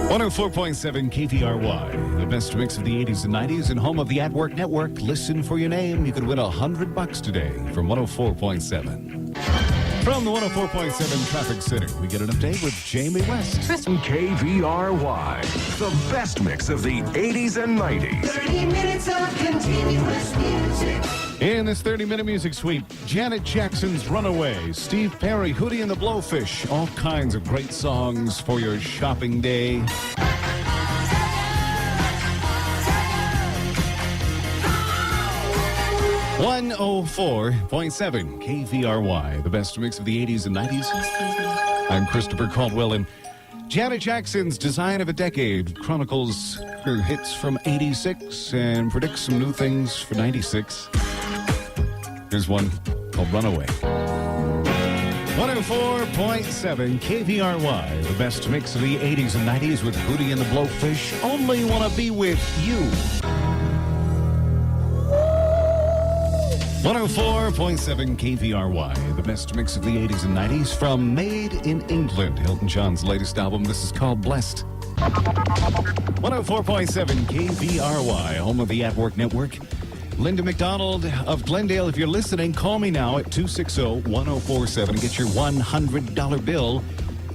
104.7 KVRY, the best mix of the 80s and 90s and home of the At Work Network. Listen for your name. You could win $100 today from 104.7. From the 104.7 Traffic Center, we get an update with Jayme West. KVRY, the best mix of the 80s and 90s. 30 minutes of continuous music. In this 30-minute music sweep, Janet Jackson's Runaway, Steve Perry, Hootie and the Blowfish, all kinds of great songs for your shopping day. 104.7 KVRY, the best mix of the 80s and 90s. I'm Christopher Caldwell, and Janet Jackson's Design of a Decade chronicles her hits from 86 and predicts some new things for 96. Here's one called Runaway. 104.7 KVRY, the best mix of the 80s and 90s with Hootie and the Blowfish. Only wanna be with you. 104.7 KVRY, the best mix of the 80s and 90s from Made in England, Elton John's latest album. This is called Blessed. 104.7 KVRY, home of the At Work Network. Linda McDonald of Glendale, if you're listening, call me now at 260-1047 and get your $100 bill.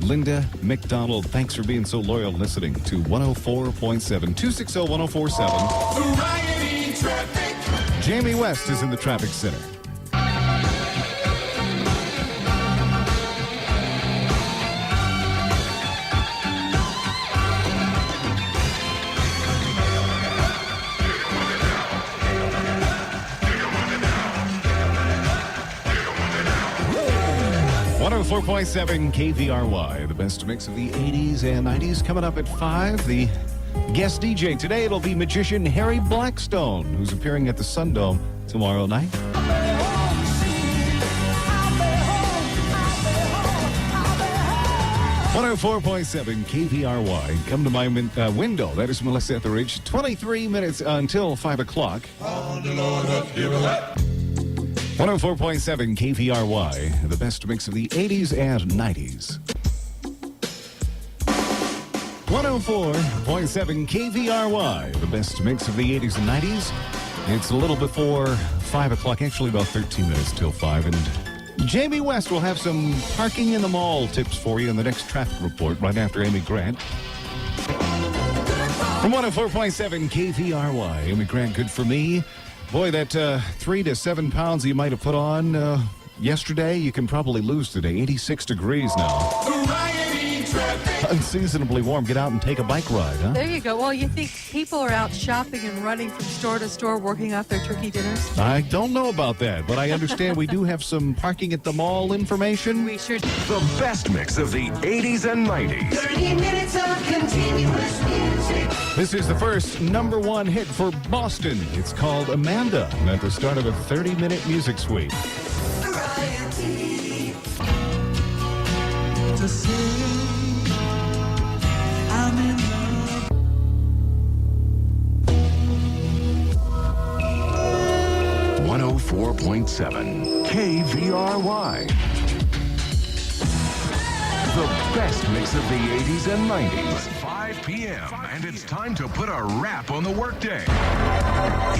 Linda McDonald, thanks for being so loyal listening to 104.7. 260-1047. Variety traffic. Jayme West is in the traffic center. .7 KVRY, the best mix of the 80s and 90s. Coming up at 5, the guest DJ today, it'll be magician Harry Blackstone, who's appearing at the Sundome tomorrow night. 104.7 KVRY. Come to my window. That is Melissa Etheridge. 23 minutes until 5 o'clock. 104.7 KVRY, the best mix of the 80s and 90s. 104.7 KVRY, the best mix of the 80s and 90s. It's a little before 5 o'clock, actually about 13 minutes till 5. And Jayme West will have some parking in the mall tips for you in the next traffic report right after Amy Grant. From 104.7 KVRY, Amy Grant, good for me. Boy, that 3 to 7 pounds you might have put on yesterday, you can probably lose today. 86 degrees now. Unseasonably warm. Get out and take a bike ride, huh? There you go. Well, you think people are out shopping and running from store to store working off their turkey dinners? I don't know about that, but I understand we do have some parking at the mall information. We sure do. The best mix of the 80s and 90s. 30 minutes of continuous music. This is the first #1 hit for Boston. It's called Amanda, and at the start of a 30-minute music sweep. Variety. To say I'm in love. 104.7 KVRY. The best mix of the 80s and 90s. 5 p.m. and it's time to put a wrap on the workday.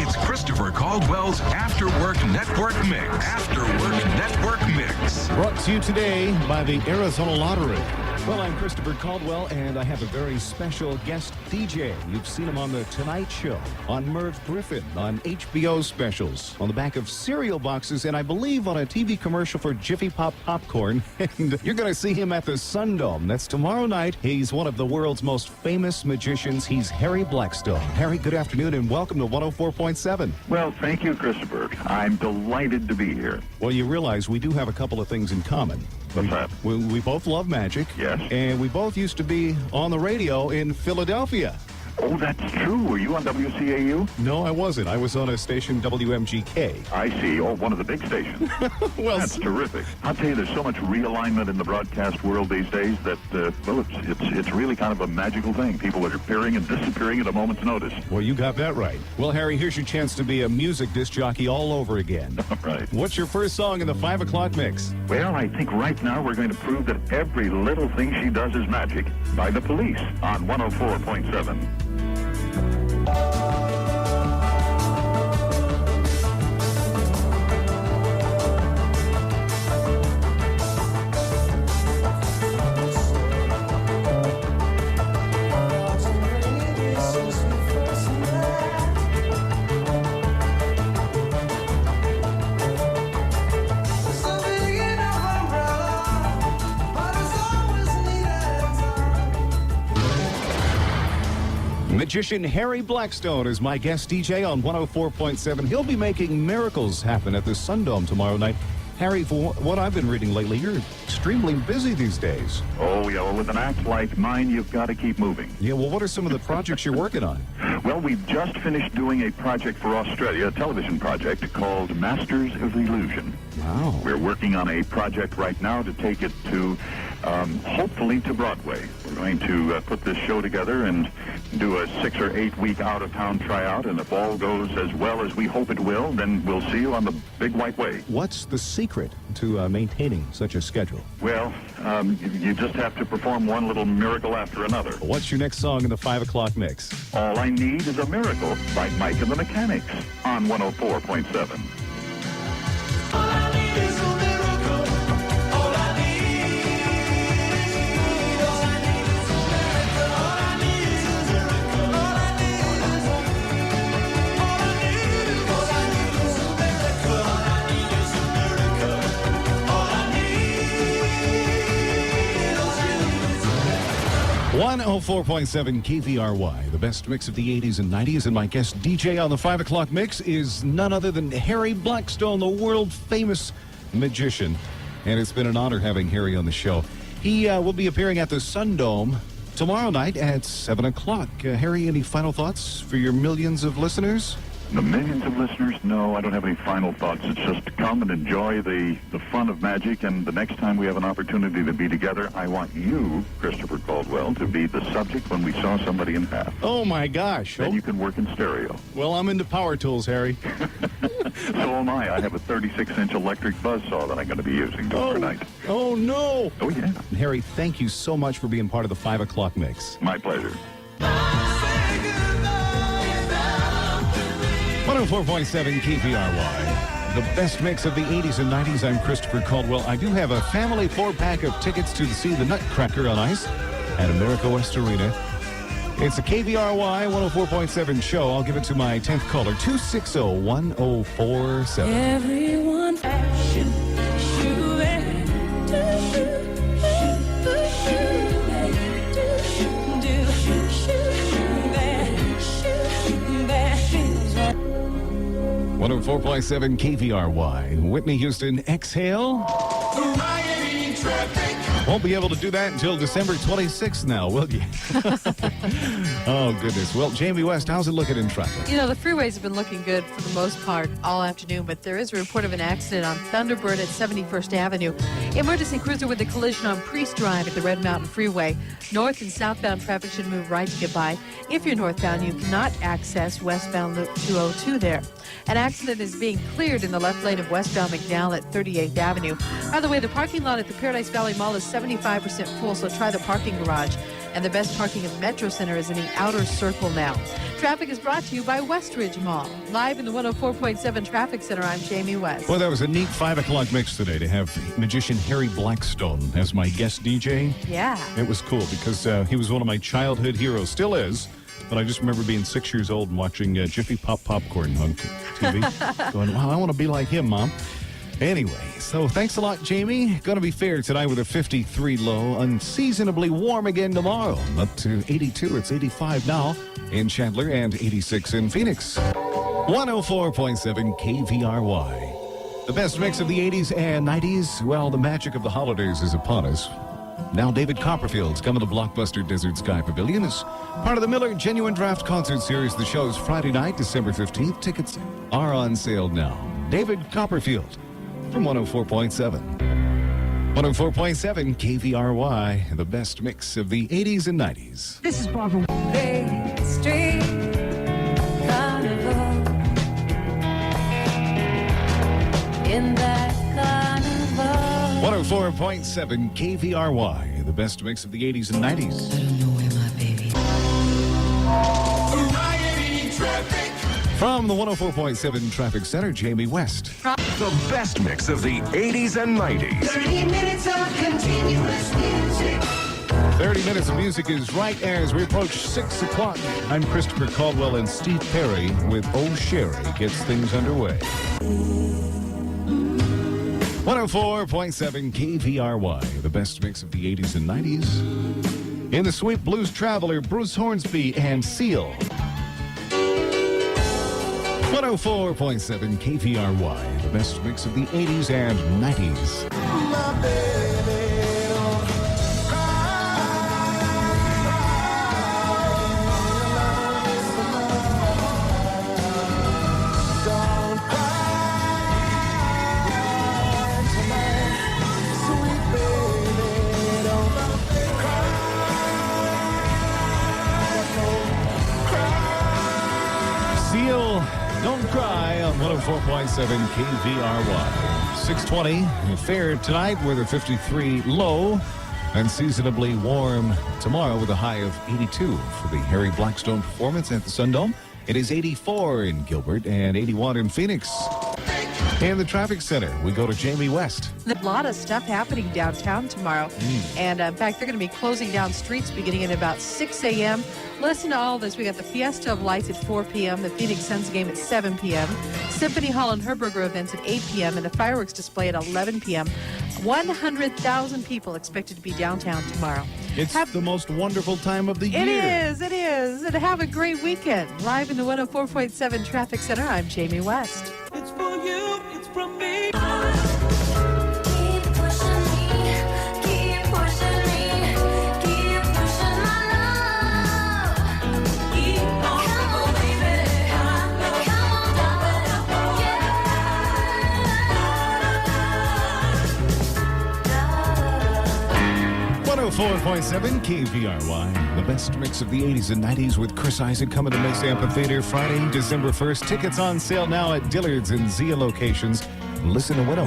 It's Christopher Caldwell's After Work Network Mix. After Work Network Mix. Brought to you today by the Arizona Lottery. Well, I'm Christopher Caldwell, and I have a very special guest DJ. You've seen him on The Tonight Show, on Merv Griffin, on HBO specials, on the back of cereal boxes, and I believe on a TV commercial for Jiffy Pop Popcorn. And you're going to see him at the Sundome. That's tomorrow night. He's one of the world's most famous magicians. He's Harry Blackstone. Harry, good afternoon, and welcome to 104.7. Well, thank you, Christopher. I'm delighted to be here. Well, you realize we do have a couple of things in common. What's that? We both love magic. Yes. And we both used to be on the radio in Philadelphia. Oh, that's true. Were you on WCAU? No, I wasn't. I was on a station WMGK. I see. Oh, one of the big stations. Well, That's terrific. I'll tell you, there's so much realignment in the broadcast world these days that, well, it's really kind of a magical thing. People are appearing and disappearing at a moment's notice. well, you got that right. Well, Harry, here's your chance to be a music disc jockey all over again. Right. What's your first song in the 5 o'clock mix? Well, I think right now we're going to prove that every little thing she does is magic by The Police on 104.7. Magician Harry Blackstone is my guest DJ on 104.7. He'll be making miracles happen at the Sundome tomorrow night. Harry, for what I've been reading lately, you're extremely busy these days. Oh, yeah, well, with an act like mine, you've got to keep moving. Yeah, well, what are some of the projects you're working on? Well, we've just finished doing a project for Australia, a television project called Masters of Illusion. Wow. We're working on a project right now to take it to, hopefully, to Broadway. We're going to put this show together and do a 6 or 8 week out-of-town tryout, and if all goes as well as we hope it will, then we'll see you on the big white way. What's the secret to maintaining such a schedule? Well, you just have to perform one little miracle after another. What's your next song in the 5 o'clock mix? All I Need is a Miracle by Mike and the Mechanics on 104.7. All I need is a miracle. All I need. All I need is a miracle. All I need is a miracle. All I need is a miracle. All I need is a miracle. All I need is a miracle. All I need is a miracle. 104.7 KVRY, the best mix of the 80s and 90s, and my guest DJ on the 5 o'clock mix is none other than Harry Blackstone, the world-famous magician. And it's been an honor having Harry on the show. He will be appearing at the Sundome tomorrow night at 7 o'clock. Harry, any final thoughts for your millions of listeners? The millions of listeners, no, I don't have any final thoughts. It's just to come and enjoy the fun of magic, and the next time we have an opportunity to be together, I want you, Christopher Caldwell, to be the subject when we saw somebody in half. Oh, my gosh. Then you can work in stereo. Well, I'm into power tools, Harry. So am I. I have a 36-inch electric buzzsaw that I'm going to be using overnight. Oh, no. Oh, yeah. Harry, thank you so much for being part of the 5 o'clock mix. My pleasure. 104.7 KVRY, the best mix of the 80s and 90s. I'm Christopher Caldwell. I do have a family 4-pack of tickets to see the Nutcracker on Ice at America West Arena. It's a KVRY 104.7 show. I'll give it to my 10th caller, 260-1047. Everyone One 104.7 KVRY. Whitney Houston, Exhale. Won't be able to do that until December 26th now, will you? Oh, goodness. Well, Jayme West, how's it looking in traffic? You know, the freeways have been looking good for the most part all afternoon, but there is a report of an accident on Thunderbird at 71st Avenue. Emergency cruiser with a collision on Priest Drive at the Red Mountain Freeway. North and southbound traffic should move right to get by. If you're northbound, you cannot access westbound Loop 202 there. An accident is being cleared in the left lane of westbound McDowell at 38th Avenue. By the way, the parking lot at the Paradise Valley Mall is 75% full, so try the parking garage. And the best parking at Metro Center is in the outer circle now. Traffic is brought to you by Westridge Mall. Live in the 104.7 Traffic Center, I'm Jayme West. Well, that was a neat 5 o'clock mix today to have magician Harry Blackstone as my guest DJ. Yeah. It was cool because he was one of my childhood heroes, still is. But I just remember being 6 years old and watching Jiffy Pop Popcorn on TV. Going, wow, I want to be like him, Mom. Anyway, so thanks a lot, Jayme. Going to be fair tonight with a 53 low. Unseasonably warm again tomorrow. Up to 82. It's 85 now in Chandler and 86 in Phoenix. 104.7 KVRY. The best mix of the 80s and 90s. Well, the magic of the holidays is upon us. Now David Copperfield's coming to Blockbuster Desert Sky Pavilion as part of the Miller Genuine Draft Concert Series. The show's Friday night, December 15th. Tickets are on sale now. David Copperfield from 104.7. 104.7 KVRY, the best mix of the 80s and 90s. This is Barbara. Street Carnival. In that carnival. 104.7 KVRY, the best mix of the 80s and 90s. I don't know where my baby. From the 104.7 Traffic Center, Jayme West. The best mix of the 80s and 90s. 30 minutes of continuous music. 30 minutes of music is right as we approach 6 o'clock. I'm Christopher Caldwell, and Steve Perry with Oh Sherry gets things underway. 104.7 KVRY, the best mix of the 80s and 90s. In the Sweet Blues Traveler, Bruce Hornsby and Seal. 104.7 KVRY, the best mix of the 80s and 90s. My baby don't cry tonight. Sweet baby, don't cry. Seal, Don't Cry on 104.7 KVRY. 620, fair tonight with a 53 low. Unseasonably warm tomorrow with a high of 82 for the Harry Blackstone performance at the Sundome. It is 84 in Gilbert and 81 in Phoenix. In the traffic center, we go to Jayme West. A lot of stuff happening downtown tomorrow. And in fact, they're going to be closing down streets beginning at about 6 a.m. Listen to all this. We got the Fiesta of Lights at 4 p.m., the Phoenix Suns game at 7 p.m., Symphony Hall and Herberger events at 8 p.m., and a fireworks display at 11 p.m. 100,000 people expected to be downtown tomorrow. It's the most wonderful time of the year. It is. And have a great weekend. Live in the 104.7 Traffic Center, I'm Jayme West. It's for you, it's from me. Keep pushing me, keep pushing me, keep pushing my love. Keep on, come on, baby, come on, darling, yeah. 104.7 KVRY, the best mix of the 80s and 90s with Chris Isaac coming to Mesa Amphitheater Friday, December 1st. Tickets on sale now at Dillard's and Zia locations. Listen to Widow.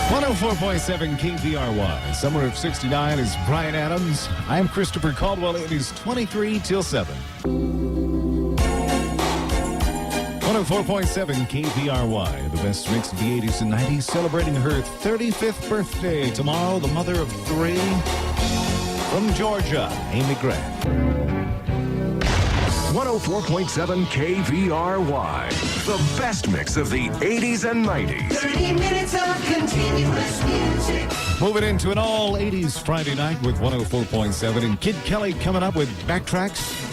104.7 KVRY. Summer of 69 is Brian Adams. I'm Christopher Caldwell. It is 23 till 7. 104.7 KVRY, the best mix of the 80s and 90s, celebrating her 35th birthday tomorrow, the mother of 3 from Georgia, Amy Grant. 104.7 KVRY. The best mix of the 80s and 90s. 30 minutes of continuous music. Moving into an all 80s Friday night with 104.7 and Kid Kelly coming up with Backtracks.